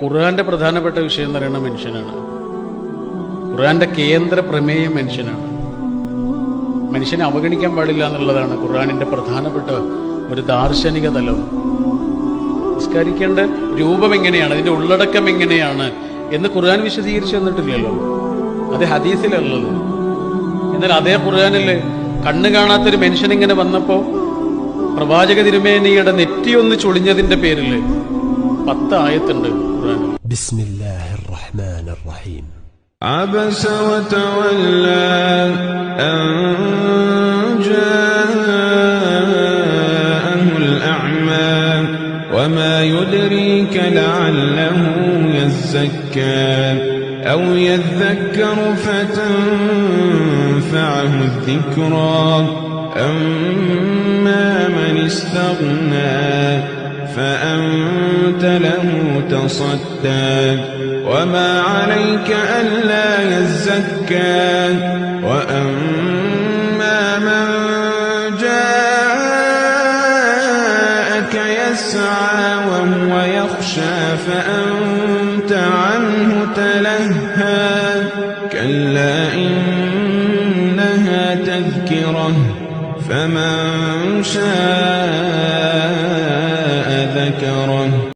ഖുർആന്റെ പ്രധാനപ്പെട്ട വിഷയം എന്ന് പറയുന്ന മനുഷ്യനാണ്. ഖുർആന്റെ കേന്ദ്ര പ്രമേയം മനുഷ്യനാണ്. മനുഷ്യനെ അവഗണിക്കാൻ പാടില്ല എന്നുള്ളതാണ് ഖുർആനിന്റെ പ്രധാനപ്പെട്ട ഒരു ദാർശനിക തലം. നിസ്കരിക്കേണ്ട രൂപം എങ്ങനെയാണ്, അതിന്റെ ഉള്ളടക്കം എങ്ങനെയാണ് എന്ന് ഖുർആൻ വിശദീകരിച്ചു തന്നിട്ടില്ലല്ലോ. അത് ഹദീസിലുള്ളത്. എന്നാൽ അതേ ഖുർആനില് കണ്ണ് കാണാത്തൊരു മനുഷ്യനിങ്ങനെ വന്നപ്പോ പ്രവാചക തിരുമേനിയുടെ നെറ്റിയൊന്ന് ചൊളിഞ്ഞതിന്റെ പേരില് 10 ആയത്തുണ്ട് ഖുർആനിൽ. ബിസ്മില്ലാഹിർ റഹ്മാനിർ റഹീം. عبس وتولى أن جاءه الأعمى وما يدريك لعله يزكى أو يذكر فتنفعه الذكرى أما من استغنى فأنت له تصدى وما عليك ألا يزكى وأما من جاءك يسعى وهو يخشى فأنت عنه تلهى كلا إنها تذكرة فمن شاء ذكره